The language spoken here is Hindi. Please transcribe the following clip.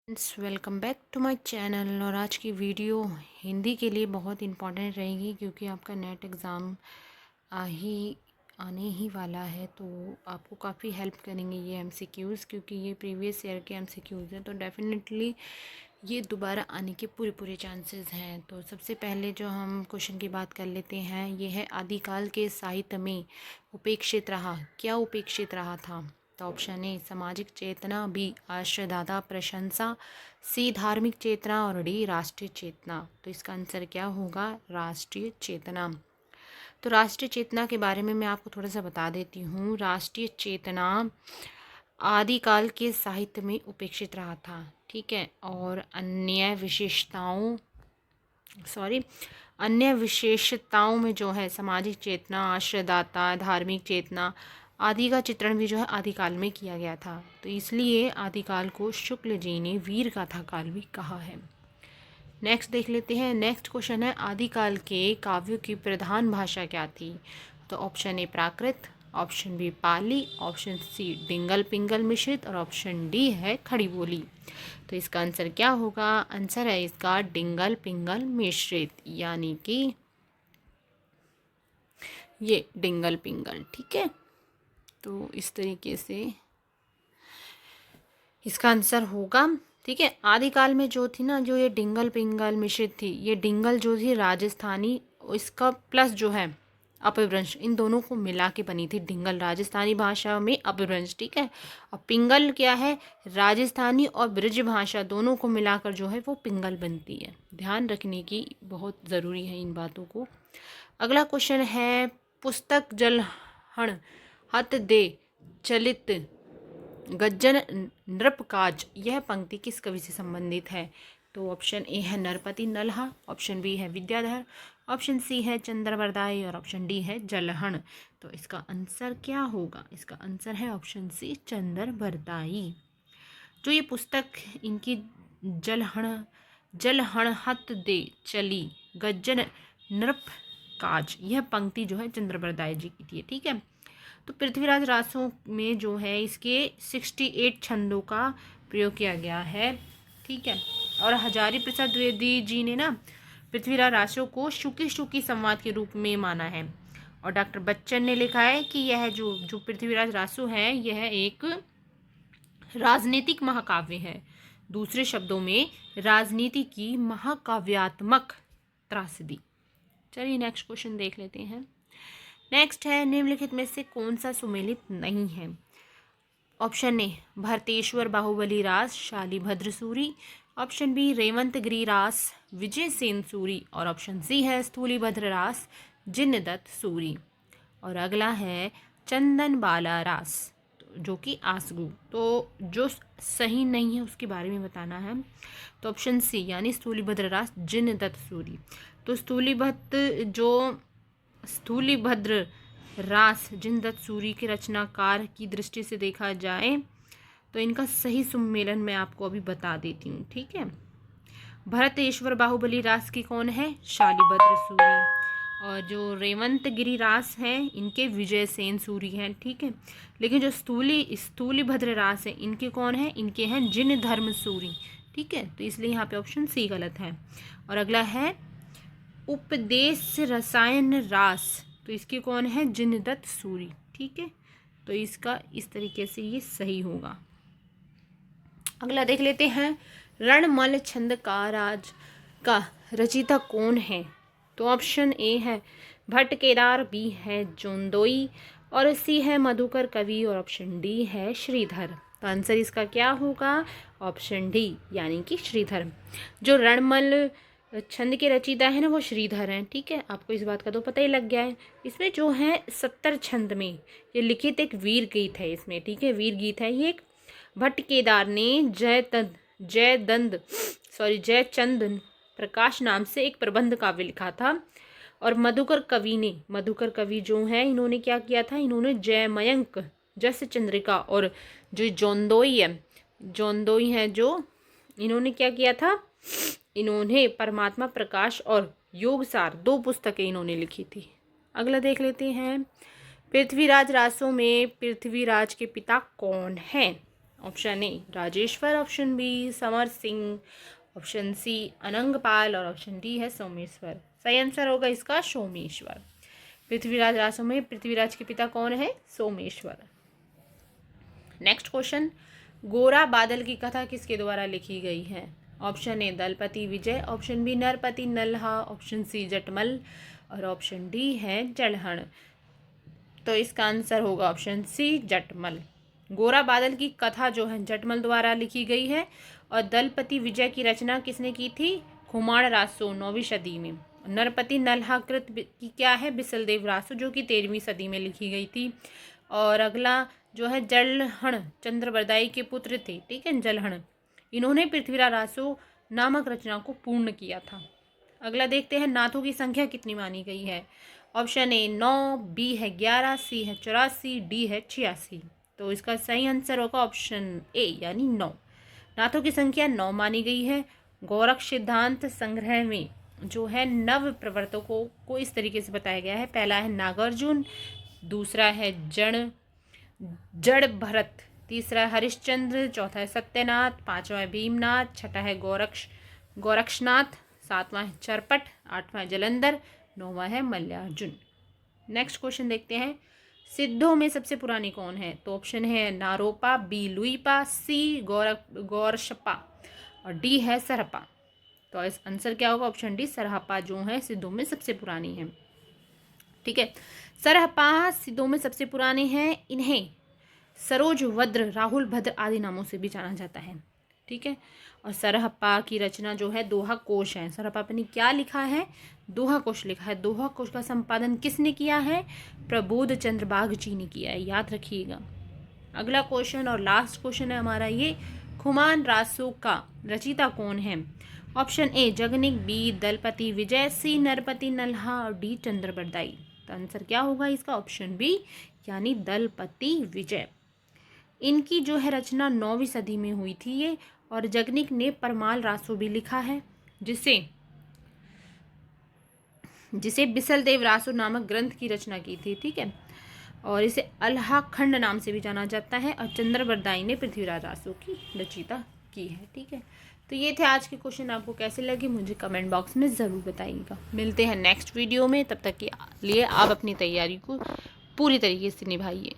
Friends, welcome back to my channel. और आज की वीडियो हिंदी के लिए बहुत इम्पॉर्टेंट रहेगी क्योंकि आपका नेट एग्ज़ाम आने ही वाला है। तो आपको काफ़ी हेल्प करेंगे ये एमसीक्यूज़, क्योंकि ये प्रीवियस ईयर के एमसीक्यूज़ हैं। तो डेफिनेटली ये दोबारा आने के पूरे चांसेस हैं। तो सबसे पहले जो हम क्वेश्चन की बात कर लेते हैं, ये है आदिकाल के साहित्य में उपेक्षित रहा। क्या उपेक्षित रहा था? तो ऑप्शन ए सामाजिक चेतना, बी आश्रयदाता प्रशंसा, सी धार्मिक चेतना और डी राष्ट्रीय चेतना। तो इसका आंसर क्या होगा? राष्ट्रीय चेतना। तो राष्ट्रीय चेतना के बारे में मैं आपको थोड़ा सा बता देती हूँ। राष्ट्रीय चेतना आदिकाल के साहित्य में उपेक्षित रहा था, ठीक है। और अन्य विशेषताओं में जो है सामाजिक चेतना, आश्रयदाता, धार्मिक चेतना आदि का चित्रण भी जो है आदिकाल में किया गया था। तो इसलिए आदिकाल को शुक्ल जी ने वीर गाथा काल भी कहा है। नेक्स्ट देख लेते हैं। नेक्स्ट क्वेश्चन है, आदिकाल के काव्यों की प्रधान भाषा क्या थी? तो option A Prakrit, option B Pali, option C Dingal Pingal मिश्रित और ऑप्शन डी है खड़ी बोली। तो इसका आंसर क्या होगा? आंसर है इसका डिंगल पिंगल मिश्रित, यानी कि ये डिंगल पिंगल, ठीक है। तो इस तरीके से इसका आंसर होगा, ठीक है। आदिकाल में जो थी ना, जो ये डिंगल पिंगल मिश्रित थी, ये डिंगल जो थी राजस्थानी, इसका प्लस जो है अपभ्रंश, इन दोनों को मिला के बनी थी डिंगल। राजस्थानी भाषा में अपभ्रंश, ठीक है। और पिंगल क्या है? राजस्थानी और ब्रज भाषा दोनों को मिलाकर जो है वो पिंगल बनती है। ध्यान रखने की बहुत ज़रूरी है इन बातों को। अगला क्वेश्चन है, पुस्तक जलहण हत दे चलित गज्जन नृपकाज, यह पंक्ति किस कवि से संबंधित है? तो ऑप्शन ए है नरपति नल्हा, ऑप्शन बी है विद्याधर, ऑप्शन सी है चंद्रवरदाई और ऑप्शन डी है जलहण। तो इसका आंसर क्या होगा? इसका आंसर है ऑप्शन सी चंद्रवरदाई। जो ये पुस्तक इनकी जलहण हत दे चली गज्जन नृप काज, यह पंक्ति जो है चंद्रवरदाई जी की थी, ठीक है। तो पृथ्वीराज रासों में जो है इसके 68 छंदों का प्रयोग किया गया है, ठीक है। और हजारी प्रसाद द्विवेदी जी ने ना पृथ्वीराज रासों को शुकी शुकी संवाद के रूप में माना है। और डॉक्टर बच्चन ने लिखा है कि यह जो पृथ्वीराज रासो है, यह एक राजनीतिक महाकाव्य है। दूसरे शब्दों में राजनीति की महाकाव्यात्मक त्रासदी। चलिए नेक्स्ट क्वेश्चन देख लेते हैं। नेक्स्ट है, निम्नलिखित में से कौन सा सुमेलित नहीं है? ऑप्शन ए भरतेश्वर बाहुबली रास शालीभद्र सूरी, ऑप्शन बी रेवंत गिरी रास विजय सेन सूरी और ऑप्शन सी है स्थूलीभद्र रास जिनदत्त सूरी। और अगला है चंदन बाला रास, जो कि आसगू। तो जो सही नहीं है उसके बारे में बताना है। तो ऑप्शन सी यानी स्थूलीभद्र रास जिनदत्त सूरी। तो स्थूलीभद्र रास जिनदत्त सूरी के रचनाकार की दृष्टि से देखा जाए तो इनका सही सुमेलन मैं आपको अभी बता देती हूँ, ठीक है। भरतेश्वर बाहुबली रास की कौन है? शालीभद्र सूरी। और जो रेवंत गिरी रास हैं इनके विजय सेन सूरी हैं, ठीक है। लेकिन जो स्थूलीभद्र रास है इनके कौन है? इनके हैं जिन धर्म सूरी, ठीक है। तो इसलिए यहाँ पे ऑप्शन सी गलत है। और अगला है उपदेश रसायन रास, तो इसके कौन है? जिनदत्त सूरी, ठीक है। तो इसका इस तरीके से ये सही होगा। अगला देख लेते हैं, रणमल छंद का राज का रचयिता कौन है? तो ऑप्शन ए है भट्ट केदार, बी है जोंदोई और सी है मधुकर कवि और ऑप्शन डी है श्रीधर। तो आंसर इसका क्या होगा? ऑप्शन डी यानी कि श्रीधर। जो रणमल छंद के रचयिता है ना, वो श्रीधर हैं, ठीक है। आपको इस बात का तो पता ही लग गया है। इसमें जो है 70 छंद में ये लिखित एक वीर गीत है इसमें, ठीक है। वीर गीत है ये। एक भट्ट केदार ने जयचंद प्रकाश नाम से एक प्रबंध काव्य लिखा था। और मधुकर कवि जो है, इन्होंने क्या किया था? इन्होंने जयमयंक, जस चंद्रिका और जो जोंदोई है जो, इन्होंने क्या किया था? इन्होंने परमात्मा प्रकाश और योगसार 2 पुस्तकें इन्होंने लिखी थी। अगला देख लेते हैं, पृथ्वीराज रासों में पृथ्वीराज के पिता कौन हैं? Option A Rajeshwar, option B Samar Singh, option C Anangpal और ऑप्शन डी है सोमेश्वर। सही आंसर होगा इसका सोमेश्वर। पृथ्वीराज रासो में पृथ्वीराज के पिता कौन है? सोमेश्वर। नेक्स्ट क्वेश्चन, गोरा बादल की कथा किसके द्वारा लिखी गई है? Option A Dalpati Vijay, option B Narpati Nalha, option C Jatmal और ऑप्शन डी है जलहण। तो इसका आंसर होगा ऑप्शन सी जटमल। गोरा बादल की कथा जो है जटमल द्वारा लिखी गई है और दलपति विजय की रचना किसने की थी? खुमाण रासो 9वीं सदी में। नरपति नल्हा कृत की क्या है? बिसलदेव रासो जो कि 13वीं सदी में लिखी गई थी। और अगला जो है जलहण चंद्रबरदाई के पुत्र थे, ठीक है, जलहण। इन्होंने पृथ्वीराज रासो नामक रचना को पूर्ण किया था। अगला देखते हैं नाथों की संख्या कितनी मानी गई है? ऑप्शन ए 9, बी है 11, सी है 84, डी है 86। तो इसका सही आंसर होगा ऑप्शन ए यानी 9। नाथों की संख्या 9 मानी गई है। गोरक्ष सिद्धांत संग्रह में जो है नव प्रवर्तकों को इस तरीके से बताया गया है। पहला है नागार्जुन, दूसरा है जड़ भरत, तीसरा है हरिश्चंद्र, चौथा है सत्यनाथ, पांचवा है भीमनाथ, छठा है गोरक्षनाथ, सातवां है चरपट, आठवां है जलंधर, नौवां है मल्लार्जुन। नेक्स्ट क्वेश्चन देखते हैं, सिद्धों में सबसे पुरानी कौन है? तो ऑप्शन है नारोपा, बी लुईपा, सी गौरशपा और डी है सरहपा। तो इस आंसर क्या होगा? ऑप्शन डी सरहपा जो है सिद्धों में सबसे पुरानी है। ठीक है, सरहपा सिद्धों में सबसे पुराने हैं। इन्हें सरोज, वद्र, राहुल भद्र आदि नामों से भी जाना जाता है। ठीक है, और सरहपा की रचना जो है दोहा कोश है। सरहपा ने क्या लिखा है? दोहा कोश लिखा है। दोहा कोश का संपादन किसने किया है? प्रबोध चंद्र बाघ जी ने किया है, याद रखिएगा। अगला क्वेश्चन और लास्ट क्वेश्चन है हमारा ये, खुमान रासो का रचयिता कौन है? ऑप्शन ए जगनिक, बी दलपति विजय, सी नरपति नल्हा और डी चंद्रबरदाई। तो आंसर क्या होगा इसका? ऑप्शन बी यानी दलपति विजय। इनकी जो है रचना 9वीं सदी में हुई थी ये। और जगनिक ने परमाल रासो भी लिखा है, जिसे बिसलदेव रासो नामक ग्रंथ की रचना की थी। ठीक है, और इसे अल्हाखंड नाम से भी जाना जाता है। और चंद्रबरदाई ने पृथ्वीराज रासो की रचयिता की है। ठीक है, तो ये थे आज के क्वेश्चन। आपको कैसे लगे मुझे कमेंट बॉक्स में ज़रूर बताइएगा। मिलते हैं नेक्स्ट वीडियो में, तब तक के लिए आप अपनी तैयारी को पूरी तरीके से निभाइए।